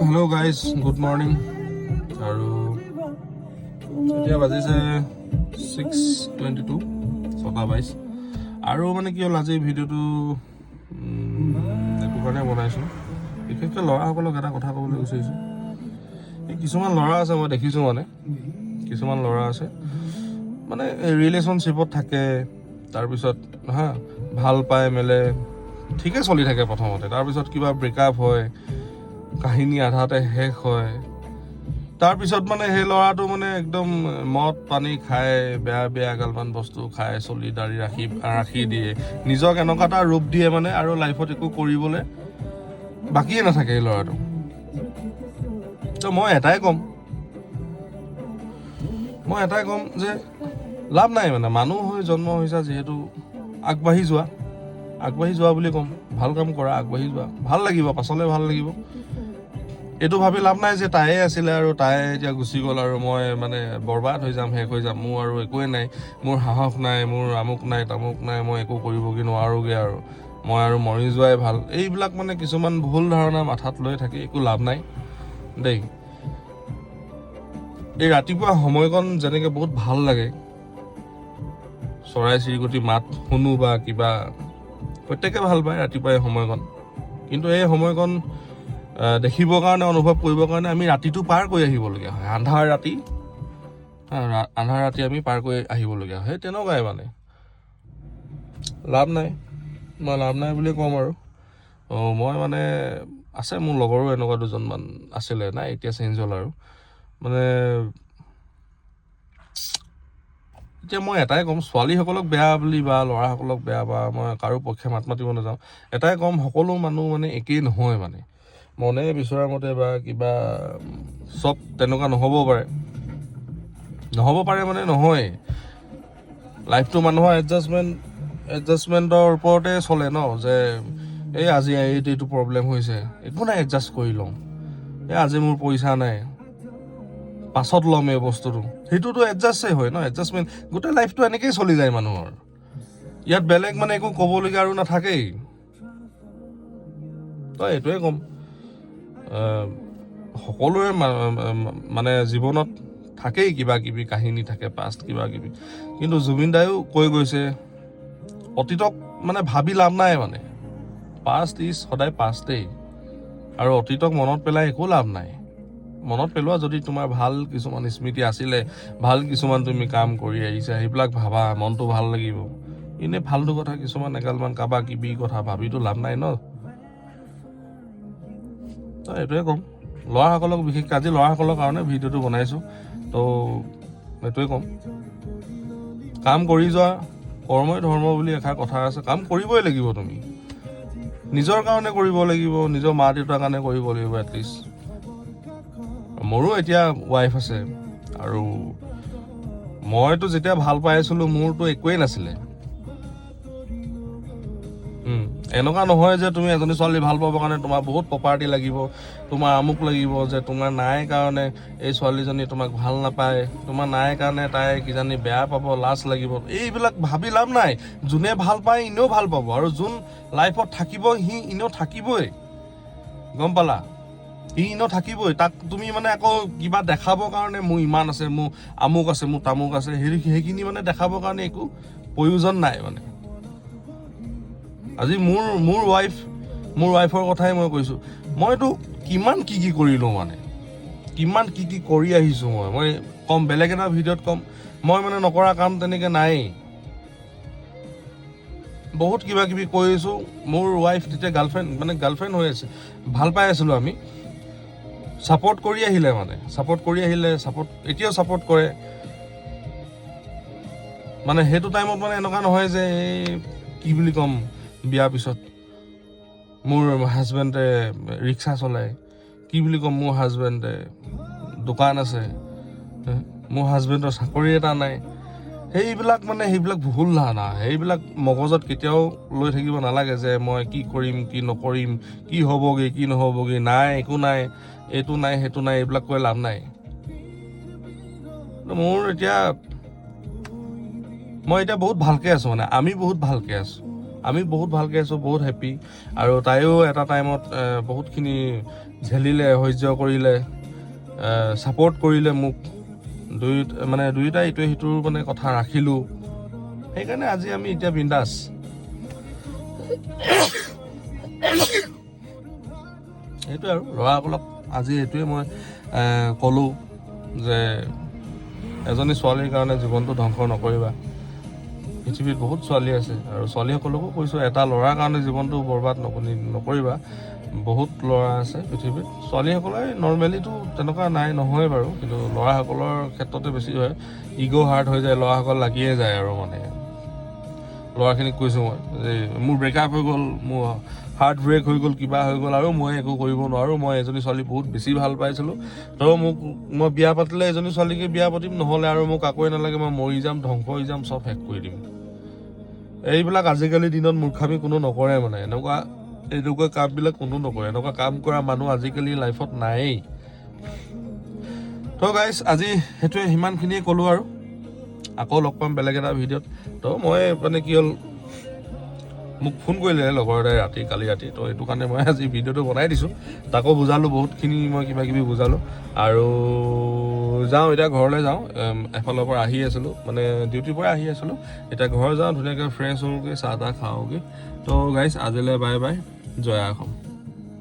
Hello' guys, good morning. আৰু এতিয়া বাজিছে 6:22, 6:22। আৰু মানে কি হ'ল, আজি ভিডিঅ'টো এইটো কাৰণে বনাইছোঁ, বিশেষকৈ ল'ৰাসকলক এটা কথা ক'বলৈ বিচাৰিছোঁ। এই কিছুমান ল'ৰা আছে, মই দেখিছোঁ মানে কিছুমান ল'ৰা আছে মানে ৰিলেশ্যনশ্বিপত থাকে, তাৰপিছত ভাল পাই মেলে ঠিকে চলি থাকে প্ৰথমতে, তাৰপিছত কিবা ব্ৰেকআপ হয়, কাহিনী আধাতে শেষ হয়। তাৰপিছত মানে সেই ল'ৰাটো মানে একদম মদ পানী খাই বেয়া এগালমান বস্তু খাই চলি দাড়ি ৰাখি দিয়ে, নিজক এনেকুৱা এটা ৰূপ দিয়ে মানে, আৰু লাইফত একো কৰিবলৈ বাকিয়ে নাথাকে এই ল'ৰাটো। তো মই এটাই ক'ম যে লাভ নাই, মানে মানুহ হৈ জন্ম হৈছা যিহেতু আগবাঢ়ি যোৱা বুলি ক'ম। ভাল কাম কৰা, আগবাঢ়ি যোৱা, ভাল লাগিব, পাছলৈ ভাল লাগিব। এইটো ভাবি লাভ নাই যে তাইয়ে আছিলে আৰু তাই এতিয়া গুচি গ'ল আৰু মই মানে বৰবাদ হৈ যাম, শেষ হৈ যাম, মোৰ আৰু একোৱেই নাই, মোৰ সাহস নাই, মোৰ আমুক নাই তামুক নাই, মই একো কৰিবগৈ নোৱাৰোগৈ, আৰু মই আৰু মৰি যোৱাই ভাল। এইবিলাক মানে কিছুমান ভুল ধাৰণা মাথাত লৈ থাকি একো লাভ নাই দেই। এই ৰাতিপুৱা সময়কণ যেনেকৈ বহুত ভাল লাগে, চৰাই চিৰিকটি মাত শুনো বা কিবা, প্ৰত্যেকে ভাল পায় ৰাতিপুৱা এই সময়কণ। কিন্তু এই সময়কণ দেখিবৰ কাৰণে, অনুভৱ কৰিবৰ কাৰণে আমি ৰাতিটো পাৰ কৰি আহিবলগীয়া হয়, আন্ধাৰ ৰাতি আমি পাৰ কৰি আহিবলগীয়া হয়। তেনেকুৱাই মানে লাভ নাই, মই লাভ নাই বুলি ক'ম। আৰু মই মানে আছে, মোৰ লগৰো এনেকুৱা দুজনমান আছিলে, নাই এতিয়া চেঞ্জ হ'ল। আৰু মানে এতিয়া মই এটাই ক'ম, ছোৱালীসকলক বেয়া বুলি বা ল'ৰাসকলক বেয়া বা মই কাৰো পক্ষে মাত মাতিব নাযাওঁ। এটাই ক'ম, সকলো মানুহ মানে একেই নহয়, মানে মনে বিচৰা মতে বা কিবা চব তেনেকুৱা নহ'ব পাৰে মানে নহয়েই। লাইফটো মানুহৰ এডজাষ্টমেণ্টৰ ওপৰতে চলে ন, যে এই আজি এইটো প্ৰব্লেম হৈছে, একো নাই, এডজাষ্ট কৰি লওঁ। আজি মোৰ পইচা নাই, পাছত ল'ম এই বস্তুটো, সেইটোতো এডজাষ্টেই হয় ন, এডজাষ্টমেণ্ট। গোটেই লাইফটো এনেকেই চলি যায় মানুহৰ। ইয়াত বেলেগ মানে একো ক'বলগীয়া আৰু নাথাকেই। তই এইটোৱে ক'ম, সকলোৰে মানে জীৱনত থাকেই কিবা কিবি কাহিনী থাকে, পাষ্ট কিবা কিবি। কিন্তু জুবিন দায়ো কৈ গৈছে, অতীতক মানে ভাবি লাভ নাই, মানে পাষ্ট ইজ সদায় পাষ্টেই, আৰু অতীতক মনত পেলাই একো লাভ নাই। মনত পেলোৱা যদি তোমাৰ ভাল কিছুমান স্মৃতি আছিলে, ভাল কিছুমান তুমি কাম কৰি আহিছা, সেইবিলাক ভাবা, মনটো ভাল লাগিব। এনেই ফাল্টু কথা কিছুমান এগালমান কাবা কিবি কথা ভাবিতো লাভ নাই ন। তো এইটোৱে ক'ম ল'ৰাসকলক, বিশেষকৈ আজি ল'ৰাসকলৰ কাৰণে ভিডিঅ'টো বনাইছোঁ। তো এইটোৱে ক'ম, কাম কৰি যোৱা, কৰ্মই ধৰ্ম বুলি এষাৰ কথা আছে, কাম কৰিবই লাগিব। তুমি নিজৰ কাৰণে কৰিব লাগিব, নিজৰ মা দেউতাৰ কাৰণে কৰিব লাগিব এটলিষ্ট। মোৰো এতিয়া ৱাইফ আছে, আৰু মইতো যেতিয়া ভাল পাই আছিলোঁ মোৰতো একোৱেই নাছিলে। এনেকুৱা নহয় যে তুমি এজনী ছোৱালী ভাল পাবৰ কাৰণে তোমাৰ বহুত প্ৰপাৰ্টি লাগিব, তোমাৰ আমুক লাগিব, যে তোমাৰ নাই কাৰণে এই ছোৱালীজনী তোমাক ভাল নাপায়, তোমাৰ নাই কাৰণে তাই কিজানি বেয়া পাব, লাজ লাগিব। এইবিলাক ভাবি লাভ নাই। যোনে ভাল পায় এনেও ভাল পাব, আৰু যোন লাইফত থাকিব সি এনেও থাকিবই, গম পালা? সি এনেও থাকিবই। তাক তুমি মানে আকৌ কিবা দেখাবৰ কাৰণে, মোৰ ইমান আছে, মোৰ আমুক আছে, মোৰ তামুক আছে, সেইখিনি মানে দেখাবৰ কাৰণে একো প্ৰয়োজন নাই। মানে আজি মোৰ ৱাইফৰ কথাই মই কৈছোঁ, মইতো কিমান কি কৰিলোঁ, মানে কিমান কি কৰি আহিছোঁ। মই ক'ম, বেলেগ এটা ভিডিঅ'ত ক'ম, মই মানে নকৰা কাম তেনেকৈ নায়েই। বহুত কিবা কিবি কৰিছোঁ। মোৰ ৱাইফ তেতিয়া গাৰ্লফ্ৰেণ্ড হৈ আছে, ভাল পাই আছিলোঁ আমি, ছাপোৰ্ট কৰি আহিলে, এতিয়াও ছাপোৰ্ট কৰে। মানে সেইটো টাইমত মানে এনেকুৱা নহয় যে এই কি বুলি ক'ম, বিয়াৰ পিছত মোৰ হাজবেণ্ডে ৰিক্সা চলায়, কি বুলি ক'ম, মোৰ হাজবেণ্ডে দোকান আছে, মোৰ হাজবেণ্ডৰ চাকৰি এটা নাই। সেইবিলাক ভুল ধাৰণা। সেইবিলাক মগজত কেতিয়াও লৈ থাকিব নালাগে, যে মই কি কৰিম কি নকৰিম, কি হ'বগৈ কি নহ'বগৈ, নাই একো নাই, এইটো নাই সেইটো নাই, এইবিলাক কৈ লাভ নাই। মই এতিয়া বহুত ভালকৈ আছোঁ, মানে আমি বহুত ভালকৈ আছোঁ, আমি বহুত ভালকৈ আছোঁ, বহুত হেপ্পী। আৰু তাইও এটা টাইমত বহুতখিনি ঝেলিলে, সহ্য কৰিলে, ছাপৰ্ট কৰিলে মোক। দুয়োটাই ইটোৱে সিটোৰ মানে কথা ৰাখিলোঁ। সেইকাৰণে আজি আমি এতিয়া বিন্দাছ। সেইটোৱে আৰু ল'ৰাসকলক আজি এইটোৱে মই ক'লোঁ যে এজনী ছোৱালীৰ কাৰণে জীৱনটো ধ্বংস নকৰিবা। পৃথিৱীত বহুত ছোৱালী আছে আৰু ছোৱালীসকলকো কৈছোঁ এটা ল'ৰাৰ কাৰণে জীৱনটো বৰবাদ নকৰিবা। বহুত ল'ৰা আছে পৃথিৱীত। ছোৱালীসকলে নৰ্মেলিটো তেনেকুৱা নহয় বাৰু, কিন্তু ল'ৰাসকলৰ ক্ষেত্ৰতে বেছি হয়। ইগ' হাৰ্ট হৈ যায়, ল'ৰাসকল লাগিয়ে যায় আৰু মানে। ল'ৰাখিনিক কৈছোঁ মই যে মোৰ ব্ৰেকআপ হৈ গ'ল, মোৰ হাৰ্ট ব্ৰেক হৈ গ'ল, কিবা হৈ গ'ল, আৰু মই একো কৰিব নোৱাৰোঁ। মই এজনী ছোৱালী বহুত বেছি ভাল পাইছিলোঁ, তো মই বিয়া পাতিলে এজনী ছোৱালীকে বিয়া পাতিম, নহ'লে আৰু মোক একোৱে নালাগে, মই মৰি যাম, ধ্বংস হৈ যাম, চব শেষ কৰি দিম। এইবিলাক আজিকালি দিনত মূৰ্খামি কোনো নকৰে মানে। এনেকুৱা কামবিলাক কোনো নকৰে। এনেকুৱা কাম কৰা মানুহ আজিকালি লাইফত নায়েই। তো গাইজ আজি সেইটোৱে সিমানখিনিয়ে ক'লোঁ আৰু আকৌ লগ পাম বেলেগ এটা ভিডিঅ'ত। তো মই মানে কি হ'ল, মোক ফোন কৰিলে লগৰ এটাই কালি ৰাতি, তো এইটো কাৰণে মই আজি ভিডিঅ'টো বনাই দিছোঁ। তাকো বুজালোঁ, বহুতখিনি মই কিবাকিবি বুজালোঁ। আৰু যাওঁ এতিয়া, ঘৰলৈ যাওঁ। এফালৰ পৰা আহি আছিলোঁ, মানে ডিউটিৰ পৰা আহি আছিলোঁ। এতিয়া ঘৰ যাওঁ, ধুনীয়াকৈ ফ্ৰেছ হওঁগৈ, চাহ তাহ খাওঁগৈ। তো গাইজ আজিলৈ বাই বাই, জয় অসম।